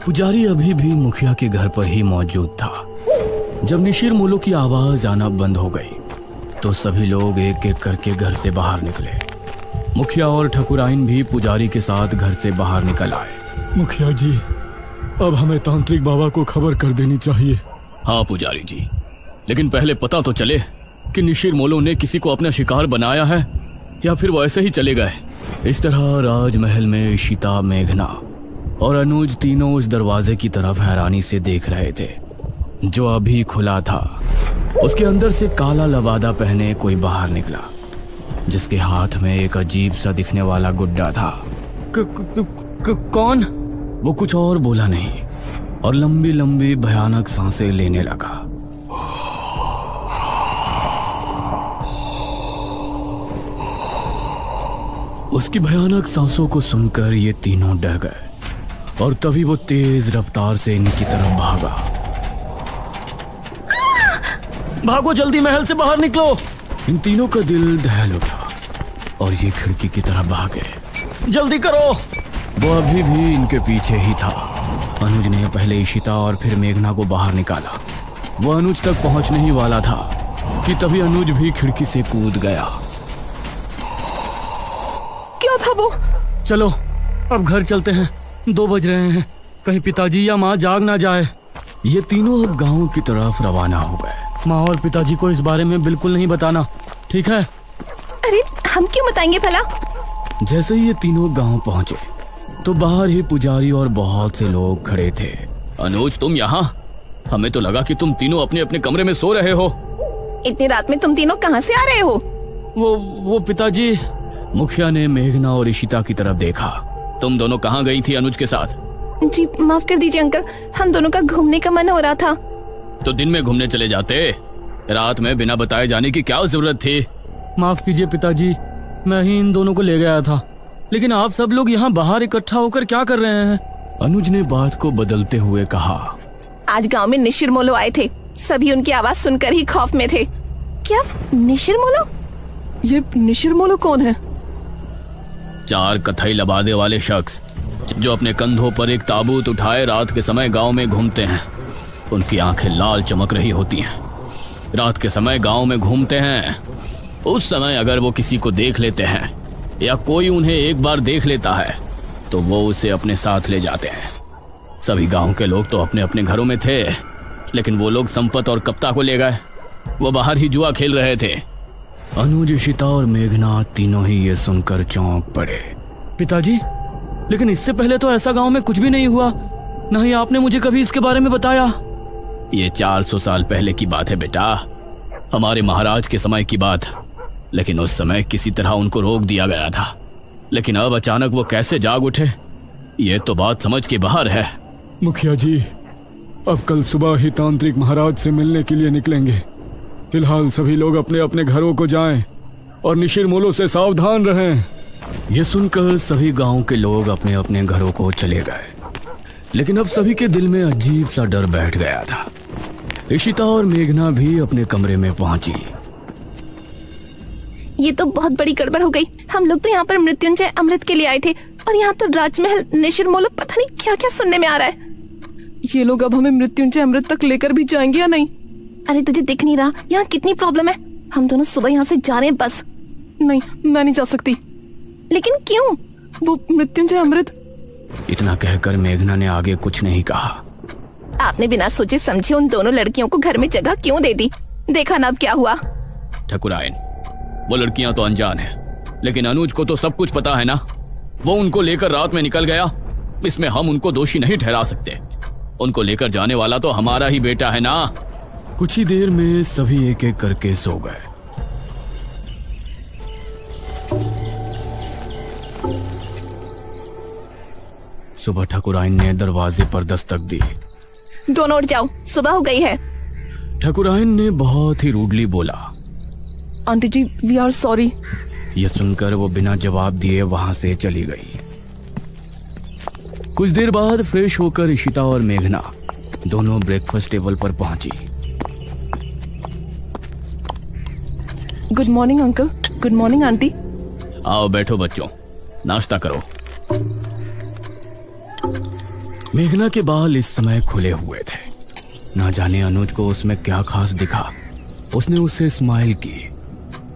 पुजारी अभी भी मुखिया के घर पर ही मौजूद था। जब निशिर मोलो की आवाज आना बंद हो गई तो सभी लोग एक एक करके घर से बाहर निकले। मुखिया और ठकुराइन भी पुजारी के साथ घर से बाहर निकल आए। मुखिया जी, अब हमें तांत्रिक बाबा को खबर कर देनी चाहिए। हाँ पुजारी जी, लेकिन पहले पता तो चले कि निशिर मोलो ने किसी को अपना शिकार बनाया है या फिर वो ऐसे ही चले गए। इस तरह राजमहल में इशिता, मेघना और अनुज तीनों उस दरवाजे की तरफ हैरानी से देख रहे थे जो अभी खुला था। उसके अंदर से काला लबादा पहने कोई बाहर निकला जिसके हाथ में एक अजीब सा दिखने वाला गुड्डा था। कौन? वो कुछ और बोला नहीं और लंबी लंबी भयानक सांसें लेने लगा। उसकी भयानक सांसों को सुनकर ये तीनों डर गए और तभी वो तेज रफ्तार से इनकी तरफ भागा। भागो जल्दी, महल से बाहर निकलो। इन तीनों का दिल दहल उठा और ये खिड़की की तरफ भागे। जल्दी करो। वो अभी भी इनके पीछे ही था। अनुज ने पहले इशिता और फिर मेघना को बाहर निकाला। वो अनुज तक पहुंचने ही वाला था कि तभी अनुज भी खिड़की से कूद गया। क्या था वो? चलो अब घर चलते हैं, 2 बज रहे हैं, कहीं पिताजी या माँ जाग ना जाए। ये तीनों अब गांव की तरफ रवाना हो गए। माँ और पिताजी को इस बारे में बिल्कुल नहीं बताना, ठीक है? अरे हम क्यों बताएंगे भला? जैसे ही ये तीनों गांव पहुंचे तो बाहर ही पुजारी और बहुत से लोग खड़े थे। अनुज, तुम यहाँ? हमें तो लगा कि तुम तीनों अपने अपने कमरे में सो रहे हो। इतनी रात में तुम तीनों कहाँ से आ रहे हो? वो पिताजी। मुखिया ने मेघना और इशिता की तरफ देखा। तुम दोनों कहाँ गई थी अनुज के साथ? जी माफ कर दीजिए अंकल, हम दोनों का घूमने का मन हो रहा था। तो दिन में घूमने चले जाते, रात में बिना बताए जाने की क्या जरूरत थी? माफ कीजिए पिताजी, मैं ही इन दोनों को ले गया था, लेकिन आप सब लोग यहाँ बाहर इकट्ठा होकर क्या कर रहे हैं? अनुज ने बात को बदलते हुए कहा। आज गांव में निशिर मोलो आए थे, सभी उनकी आवाज सुनकर ही खौफ में थे। क्या निशिर मोलो? ये निशिर मोलो कौन है? 4 कथई लबादे वाले शख्स जो अपने कंधों पर एक ताबूत उठाए रात के समय गांव में घूमते हैं। उनकी आंखें लाल चमक रही होती हैं। रात के समय गांव में घूमते हैं। उस समय अगर वो किसी को देख लेते हैं या कोई उन्हें एक बार देख लेता है तो वो उसे अपने साथ ले जाते हैं। सभी गांव के लोग तो अपने अपने घरों में थे, लेकिन वो लोग संपत और कप्ता को ले गए। वो बाहर ही जुआ खेल रहे थे। अनुज, इशिता और मेघना तीनों ही ये सुनकर चौंक पड़े। पिताजी, लेकिन इससे पहले तो ऐसा गांव में कुछ भी नहीं हुआ, नहीं आपने मुझे कभी इसके बारे में बताया। ये 400 साल पहले की बात है बेटा, हमारे महाराज के समय की बात। लेकिन उस समय किसी तरह उनको रोक दिया गया था, लेकिन अब अचानक वो कैसे जाग उठे, ये तो बात समझ के बाहर है। मुखिया जी, अब कल सुबह ही तांत्रिक महाराज से मिलने के लिए निकलेंगे। फिलहाल सभी लोग अपने अपने घरों को जाएं और निशिर मोलो से सावधान रहें। ये सुनकर सभी गांव के लोग अपने अपने घरों को चले गए, लेकिन अब सभी के दिल में अजीब सा डर बैठ गया था। इशिता और मेघना भी अपने कमरे में पहुंची। ये तो बहुत बड़ी गड़बड़ हो गई। हम लोग तो यहाँ पर मृत्युंजय अमृत के लिए आए थे और यहाँ तो राजमहल निशिर मोलो पता नहीं क्या क्या सुनने में आ रहा है। ये लोग अब हमें मृत्युंजय अमृत तक लेकर भी जाएंगे या नहीं? अरे तुझे दिख नहीं रहा यहाँ कितनी प्रॉब्लम है? हम दोनों सुबह यहाँ से जा रहे हैं बस। नहीं, मैं नहीं जा सकती। लेकिन क्यों? वो मृत्युंजय अमृत। इतना कहकर मेघना ने आगे कुछ नहीं कहा। आपने बिना सोचे समझे उन दोनों लड़कियों को घर में जगह क्यों दे दी? देखा ना अब क्या हुआ। ठकुराइन, वो लड़कियां तो अनजान है, लेकिन अनुज को तो सब कुछ पता है ना। वो उनको लेकर रात में निकल गया, इसमें हम उनको दोषी नहीं ठहरा सकते। उनको लेकर जाने वाला तो हमारा ही बेटा है ना। कुछ ही देर में सभी एक एक करके सो गए। सुबह ठकुराइन ने दरवाजे पर दस्तक दी। दोनों उठ जाओ, सुबह हो गई है। ठकुराइन ने बहुत ही रूडली बोला। Aunty ji, we are sorry. यह सुनकर वो बिना जवाब दिए वहां से चली गई। कुछ देर बाद फ्रेश होकर इशिता और मेघना दोनों ब्रेकफास्ट टेबल पर पहुंची। Good morning uncle. Good morning aunty. आओ बैठो बच्चों, नाश्ता करो। मेघना के बाल इस समय खुले हुए थे। ना जाने अनुज को उसमें क्या खास दिखा। उसने उससे स्माइल की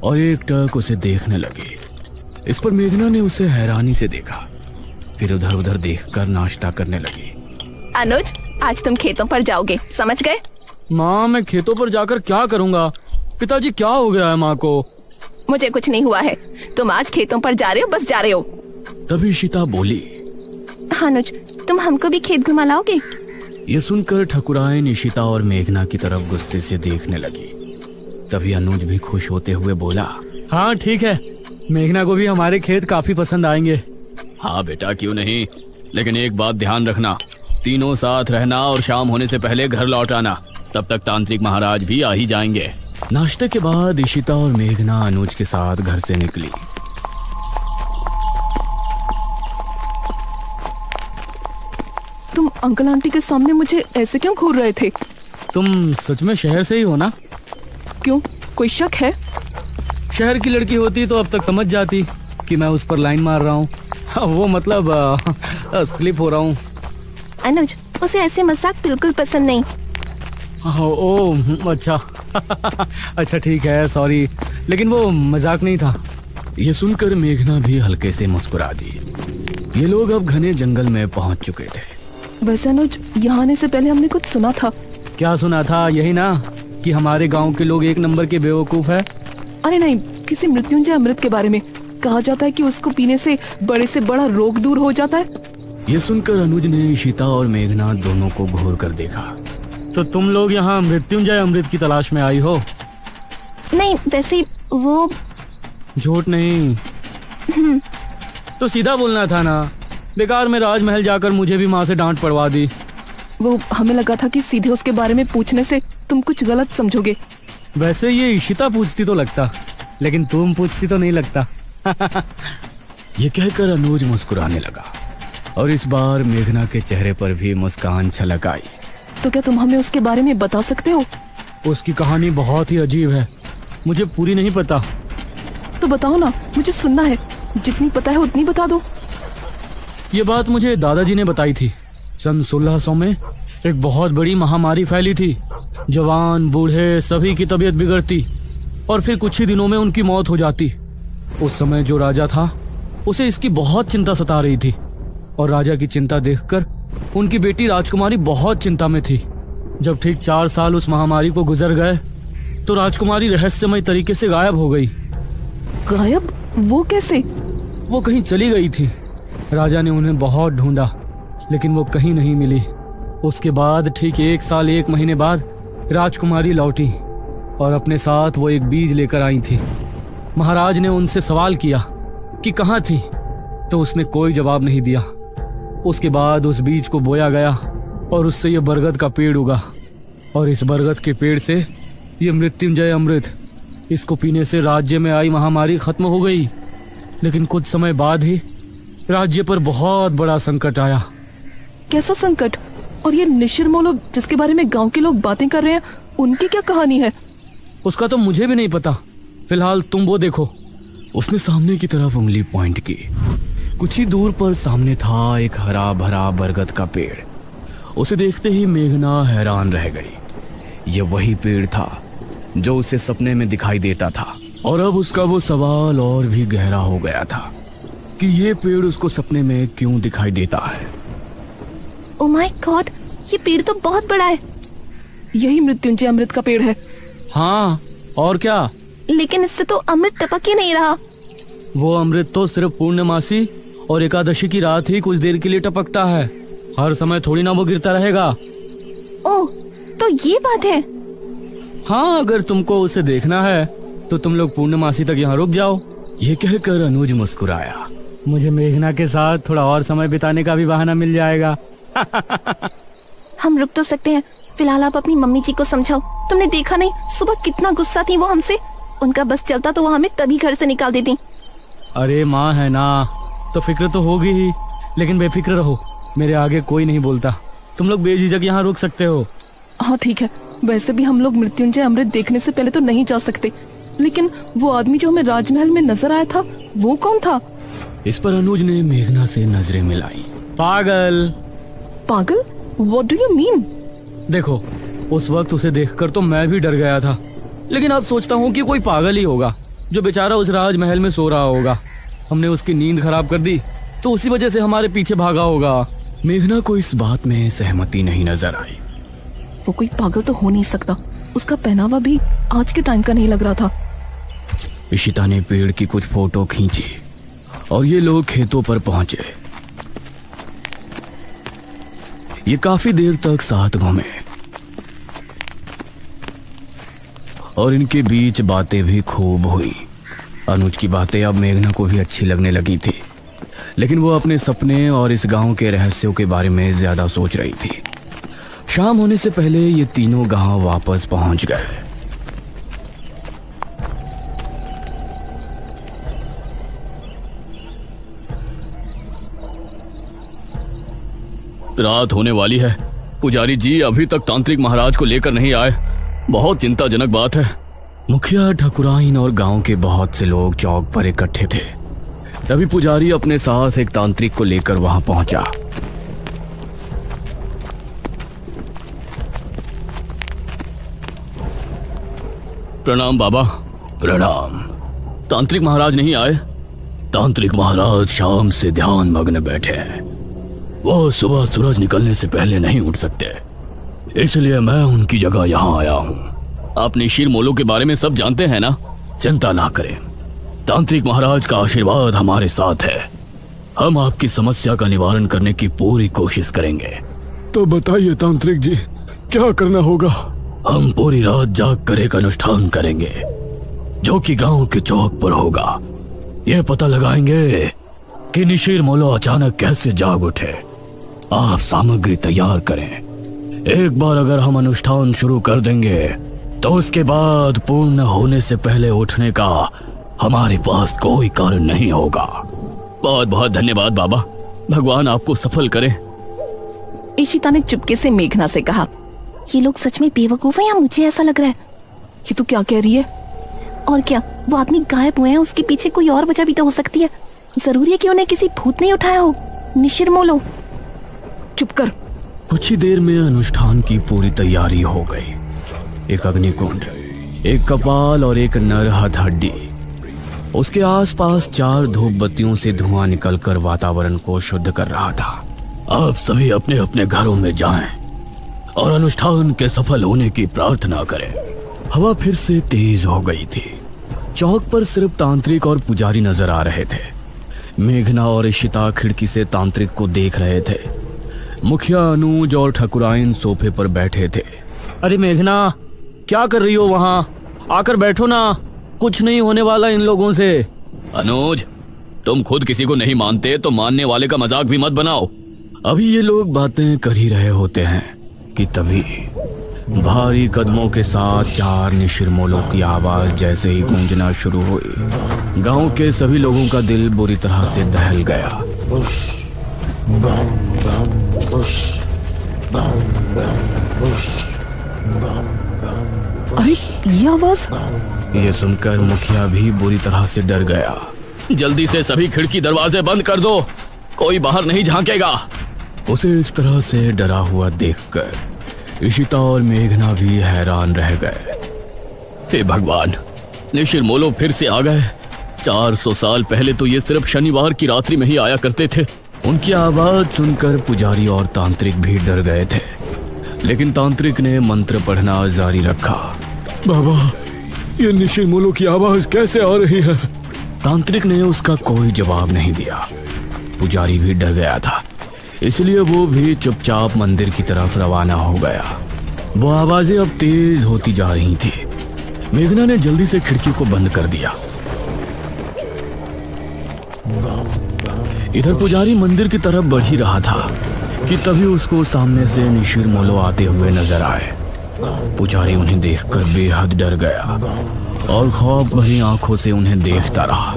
और एकटक उसे देखने लगी। इस पर मेघना ने उसे हैरानी से देखा, फिर उधर उधर देखकर नाश्ता करने लगी। अनुज, आज तुम खेतों पर जाओगे, समझ गए? माँ, मैं खेतों पर जाकर क्या करूँगा? पिताजी, क्या हो गया है माँ को? मुझे कुछ नहीं हुआ है। तुम आज खेतों पर जा रहे हो, बस जा रहे हो। तभी इशिता बोली, अनुज, तुम हमको भी खेत घुमा लाओगे? ये सुनकर ठकुराइन इशिता और मेघना की तरफ गुस्से से देखने लगी। तभी अनुज भी खुश होते हुए बोला, हाँ ठीक है, मेघना को भी हमारे खेत काफी पसंद आएंगे। हाँ बेटा, क्यों नहीं, लेकिन एक बात ध्यान रखना, तीनों साथ रहना और शाम होने से पहले घर लौट आना। तब तक तांत्रिक महाराज भी आ ही जाएंगे। नाश्ते के बाद इशिता और मेघना अनुज के साथ घर से निकली। तुम अंकल आंटी के सामने मुझे ऐसे क्यों घूर रहे थे? तुम सच में शहर से ही हो ना? क्यों, कोई शक है? शहर की लड़की होती तो अब तक समझ जाती कि मैं उस पर लाइन मार रहा हूँ। वो मतलब स्लिप हो रहा हूँ। अनुज, उसे ऐसे मजाक बिल्कुल पसंद नहीं। ओह अच्छा अच्छा ठीक है, सॉरी, लेकिन वो मजाक नहीं था। ये सुनकर मेघना भी हल्के से मुस्कुरा दी। ये लोग अब घने जंगल में पहुंच चुके थे। वैसे अनुज, यहाँ आने से पहले हमने कुछ सुना था। क्या सुना था? यही ना कि हमारे गांव के लोग एक नंबर के बेवकूफ है। अरे नहीं, किसी मृत्युंजय अमृत के बारे में कहा जाता है कि उसको पीने से बड़ा रोग दूर हो जाता है। ये सुनकर अनुज ने इशिता और मेघना दोनों को घूर कर देखा। तो तुम लोग यहाँ मृत्युंजय अमृत की तलाश में आई हो? नहीं, वैसे वो झूठ नहीं तो सीधा बोलना था ना। बेकार में राजमहल जाकर मुझे भी माँ से डांट पड़वा दी। वो हमें लगा था कि सीधे उसके बारे में पूछने से तुम कुछ गलत समझोगे। वैसे ये इशिता पूछती तो लगता, लेकिन तुम पूछती तो नहीं लगता। ये कहकर अनुज मुस्कुराने लगा और इस बार मेघना के चेहरे पर भी मुस्कान छलक आई। तो क्या तुम हमें उसके बारे में बता सकते हो? उसकी कहानी बहुत ही अजीब है, मुझे पूरी नहीं पता। तो बताओ ना, मुझे सुनना है। जितनी पता है उतनी बता दो। ये बात मुझे दादाजी ने बताई थी। सन 1600 में एक बहुत बड़ी महामारी फैली थी। जवान बूढ़े सभी की तबीयत बिगड़ती और फिर कुछ ही दिनों में उनकी मौत हो जाती। उस समय जो राजा था उसे इसकी बहुत चिंता सता रही थी और राजा की चिंता देखकर उनकी बेटी राजकुमारी बहुत चिंता में थी। जब ठीक 4 साल उस महामारी को गुजर गए तो राजकुमारी रहस्यमय तरीके से गायब हो गई। गायब? वो कैसे? वो कहीं चली गई थी। राजा ने उन्हें बहुत ढूंढा लेकिन वो कहीं नहीं मिली। उसके बाद ठीक 1 साल 1 महीने बाद राजकुमारी लौटी और अपने साथ वो एक बीज लेकर आई थी। महाराज ने उनसे सवाल किया कि कहाँ थी, तो उसने कोई जवाब नहीं दिया। उसके बाद उस बीज को बोया गया और उससे ये बरगद का पेड़ उगा और इस बरगद के पेड़ से ये मृत्युंजय अमृत, इसको पीने से राज्य में आई महामारी खत्म हो गई। लेकिन कुछ समय बाद ही राज्य पर बहुत बड़ा संकट आया। कैसा संकट? और ये निशिरमोलो जिसके बारे में गांव के लोग बातें कर रहे हैं, उनकी क्या कहानी है? उसका तो मुझे भी नहीं पता। फिलहाल तुम वो देखो। उसने सामने की तरफ उंगली पॉइंट की। कुछ ही दूर पर सामने था एक हरा भरा बरगद का पेड़। उसे देखते ही मेघना हैरान रह गई। ये वही पेड़ था जो उसे सपने में दिखाई देता था और अब उसका वो सवाल और भी गहरा हो गया था कि ये पेड़ उसको सपने में क्यों दिखाई देता है। ओह माय गॉड, ये पेड़ तो बहुत बड़ा है। यही मृत्युंजय अमृत का पेड़ है। हाँ, और क्या? लेकिन इससे तो अमृत टपक ही नहीं रहा। वो अमृत तो सिर्फ पूर्णमासी और एकादशी की रात ही कुछ देर के लिए टपकता है। हर समय थोड़ी ना वो गिरता रहेगा। ओह, तो ये बात है। हाँ, अगर तुमको उसे देखना है तो तुम लोग पूर्णमासी तक यहाँ रुक जाओ। ये कहकर अनुज मुस्कुराया। मुझे मेघना के साथ थोड़ा और समय बिताने का भी बहाना मिल जाएगा। हम रुक तो सकते हैं। फिलहाल आप अपनी मम्मी जी को समझाओ। तुमने देखा नहीं सुबह कितना गुस्सा थी वो हमसे। उनका बस चलता तो वो हमें तभी घर से निकाल देती। अरे माँ है ना, तो फिक्र तो होगी ही, लेकिन बेफिक्र रहो, मेरे आगे कोई नहीं बोलता। तुम लोग बेझिझक यहाँ रुक सकते हो। हाँ ठीक है। वैसे भी हम लोग मृत्युंजय अमृत देखने से पहले तो नहीं जा सकते, लेकिन वो आदमी जो हमें राजमहल में नजर आया था वो कौन था? इस पर अनुज ने मेघना से नजरें मिलाई। पागल, पागल? What do you mean? देखो, उस वक्त उसे देखकर तो मैं भी डर गया था, लेकिन अब सोचता हूँ कि कोई पागल ही होगा जो बेचारा उस राजमहल में सो रहा होगा। हमने उसकी नींद खराब कर दी तो उसी वजह से हमारे पीछे भागा होगा। मेघना को इस बात में सहमति नहीं नजर आई। वो कोई पागल तो हो नहीं सकता, उसका पहनावा भी आज के टाइम का नहीं लग रहा था। इशिता ने पेड़ की कुछ फोटो खींची और ये लोग खेतों पर पहुंचे। ये काफी देर तक साथ घूमे और इनके बीच बातें भी खूब हुई। अनुज की बातें अब मेघना को भी अच्छी लगने लगी थी, लेकिन वो अपने सपने और इस गांव के रहस्यों के बारे में ज्यादा सोच रही थी। शाम होने से पहले ये तीनों गांव वापस पहुंच गए। रात होने वाली है। पुजारी जी अभी तक तांत्रिक महाराज को लेकर नहीं आए। बहुत चिंताजनक बात है। मुखिया, ठाकुराइन और गांव के बहुत से लोग चौक पर इकट्ठे थे। तभी पुजारी अपने साथ एक तांत्रिक को लेकर वहां पहुंचा। प्रणाम बाबा। प्रणाम। तांत्रिक महाराज नहीं आए? तांत्रिक महाराज शाम से ध्यान मग्न बैठे हैं। वो सुबह सूरज निकलने से पहले नहीं उठ सकते, इसलिए मैं उनकी जगह यहाँ आया हूँ। आप निशिर मोलो के बारे में सब जानते हैं ना? चिंता ना करें, तांत्रिक महाराज का आशीर्वाद हमारे साथ है। हम आपकी समस्या का निवारण करने की पूरी कोशिश करेंगे। तो बताइए तांत्रिक जी, क्या करना होगा? हम पूरी रात जाग कर एक अनुष्ठान करेंगे जो कि गांव के चौक पर होगा। यह पता लगाएंगे कि निशिर मोलो अचानक कैसे जाग उठे। आप सामग्री तैयार करें। एक बार अगर हम अनुष्ठान शुरू कर देंगे तो उसके बाद पूर्ण होने से पहले उठने का हमारे पास कोई कारण नहीं होगा। बहुत बहुत धन्यवाद बाबा, भगवान आपको सफल करे। इशिता ने चुपके से मेघना से कहा, ये लोग सच में बेवकूफ है या मुझे ऐसा लग रहा है? ये तू क्या कह रही है? और क्या, वो आदमी गायब हुए हैं, उसके पीछे कोई और वजह भी तो हो सकती है। जरूरी है कि उन्हें किसी भूत ने उठाया हो। निशिर मोलो, चुप कर। कुछ ही देर में अनुष्ठान की पूरी तैयारी हो गई। एक अग्निकुंड, एक कपाल और एक नर हथहड्डी। उसके आसपास 4 धूप बत्तियों से धुआं निकलकर वातावरण को शुद्ध कर रहा था। आप सभी अपने अपने घरों में जाएं और अनुष्ठान के सफल होने की प्रार्थना करें। हवा फिर से तेज हो गई थी। चौक पर सिर्फ तांत्रिक और पुजारी नजर आ रहे थे। मेघना और इशिता खिड़की से तांत्रिक को देख रहे थे। मुखिया, अनुज और ठाकुराइन सोफे पर बैठे थे। अरे मेघना, क्या कर रही हो वहाँ? आकर बैठो ना, कुछ नहीं होने वाला इन लोगों से। अनुज, तुम खुद किसी को नहीं मानते तो मानने वाले का मजाक भी मत बनाओ। अभी ये लोग बातें कर ही रहे होते हैं कि तभी भारी कदमों के साथ 4 निशिर मोलों की आवाज जैसे ही गूंजना शुरू हुई, गांव के सभी लोगों का दिल बुरी तरह से दहल गया। अरे ये आवाज? ये सुनकर मुखिया भी बुरी तरह से डर गया। जल्दी से सभी खिड़की दरवाजे बंद कर दो, कोई बाहर नहीं झांकेगा। उसे इस तरह से डरा हुआ देखकर इशिता और मेघना भी हैरान रह गए। हे भगवान, निशिर मोलो फिर से आ गए। 400 साल पहले तो ये सिर्फ शनिवार की रात्रि में ही आया करते थे। उनकी आवाज सुनकर पुजारी और तांत्रिक भी डर गए थे, लेकिन तांत्रिक ने मंत्र पढ़ना जारी रखा। बाबा, ये निशिर मोलो की आवाज कैसे आ रही है? तांत्रिक ने उसका कोई जवाब नहीं दिया। पुजारी भी डर गया था, इसलिए वो भी चुपचाप मंदिर की तरफ रवाना हो गया। वो आवाजें अब तेज होती जा रही थी। मेघना ने जल्दी से खिड़की को बंद कर दिया। इधर पुजारी मंदिर की तरफ बढ़ ही रहा था कि तभी उसको सामने से निशिर मोलो आते हुए नजर आए। पुजारी उन्हें देखकर बेहद डर गया और खौफ भरी आंखों से उन्हें देखता रहा।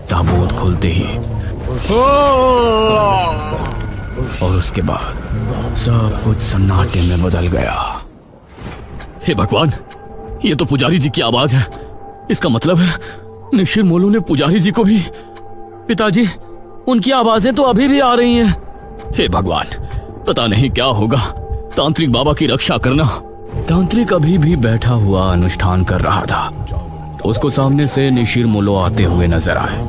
ताबूत खुलते ही और उसके बाद सब कुछ सन्नाटे में बदल गया। हे भगवान, ये तो पुजारी जी की आवाज है। इसका मतलब है निशिर मोलो ने पुजारी जी को भी। पिताजी, उनकी आवाजें तो अभी भी आ रही हैं। हे भगवान, पता नहीं क्या होगा। तांत्रिक बाबा की रक्षा करना। तांत्रिक अभी भी बैठा हुआ अनुष्ठान कर रहा था। उसको सामने से निशिर मोलो आते हुए नजर आए।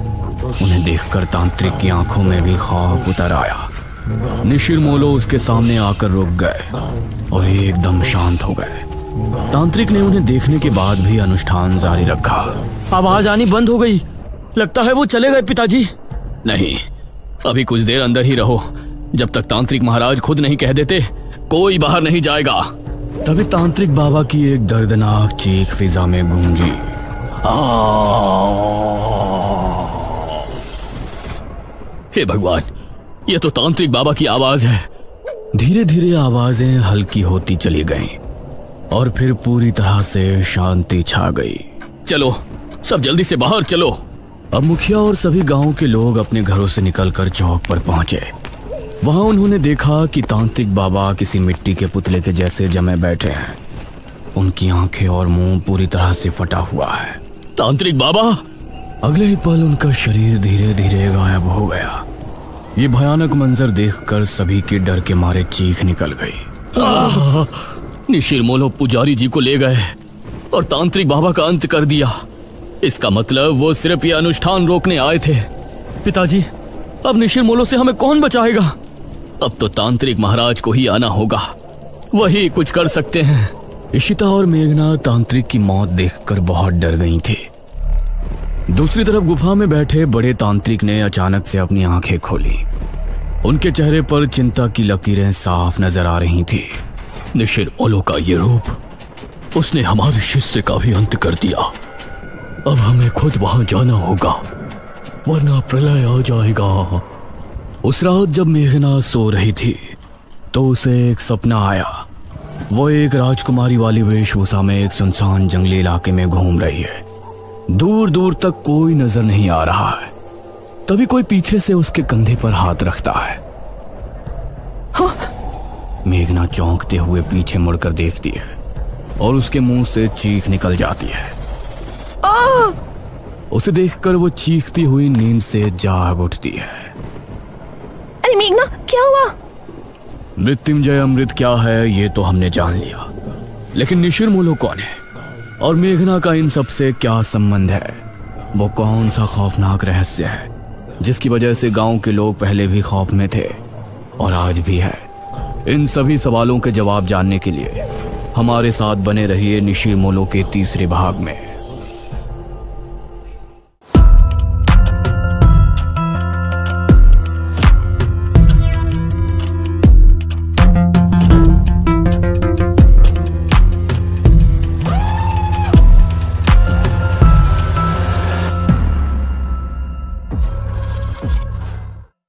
उन्हें देखकर तांत्रिक की आंखों में भी खौफ उतर आया। निशिर मोलो उसके सामने आकर रुक गए और एकदम शांत हो गए। तांत्रिक ने उन्हें देखने के बाद भी अनुष्ठान जारी रखा। आवाज आनी बंद हो गई, लगता है वो चले गए पिताजी। नहीं, अभी कुछ देर अंदर ही रहो। जब तक तांत्रिक महाराज खुद नहीं कह देते, कोई बाहर नहीं जाएगा। तभी तांत्रिक बाबा की एक दर्दनाक चीख फिजा में गूंजी। हे भगवान, ये तो तांत्रिक बाबा की आवाज है। धीरे धीरे आवाजें हल्की होती चली गईं और फिर पूरी तरह से शांति छा गई। चलो, सब जल्दी से बाहर चलो। अब मुखिया और सभी गांव के लोग अपने घरों से निकलकर चौक पर पहुंचे। वहां उन्होंने देखा कि तांत्रिक बाबा किसी मिट्टी के पुतले के जैसे जमे बैठे हैं। उनकी आंखें और मुंह पूरी तरह से फटा हुआ है। तांत्रिक बाबा! अगले ही पल उनका शरीर धीरे धीरे गायब हो गया। ये भयानक मंजर देखकर सभी के डर के मारे चीख निकल गई। निशिर मोलो पुजारी जी को ले गए और तांत्रिक बाबा का अंत कर दिया। इसका मतलब वो सिर्फ ये अनुष्ठान रोकने आए थे। पिताजी, अब निशिर मोलो से हमें कौन बचाएगा? अब तो तांत्रिक महाराज को ही आना होगा, वही कुछ कर सकते हैं। इशिता और मेघना तांत्रिक की मौत देखकर बहुत डर गई थी। दूसरी तरफ गुफा में बैठे बड़े तांत्रिक ने अचानक से अपनी आंखें खोली। उनके चेहरे पर चिंता की लकीरें साफ नजर आ रही थी। निशिर मोलो का ये रूप, उसने हमारे शिष्य का भी अंत कर दिया। अब हमें खुद वहां जाना होगा, वरना प्रलय आ जाएगा। उस रात जब मेघना सो रही थी तो उसे एक सपना आया। वो एक राजकुमारी वाली वेशभूषा में एक सुनसान जंगली इलाके में घूम रही है। दूर दूर तक कोई नजर नहीं आ रहा है। तभी कोई पीछे से उसके कंधे पर हाथ रखता है। हाँ। मेघना चौंकते हुए पीछे मुड़कर देखती है और उसके मुंह से चीख निकल जाती है। उसे देखकर वो चीखती हुई नींद से जाग उठती है। अरे मेघना, क्या हुआ? मृत्युंजय अमृत क्या है ये तो हमने जान लिया, लेकिन निशिर मोलो कौन है और मेघना का इन सब से क्या संबंध है? वो कौन सा खौफनाक रहस्य है जिसकी वजह से गांव के लोग पहले भी खौफ में थे और आज भी है? इन सभी सवालों के जवाब जानने के लिए हमारे साथ बने रहिए निशिर मोलो के तीसरे भाग में।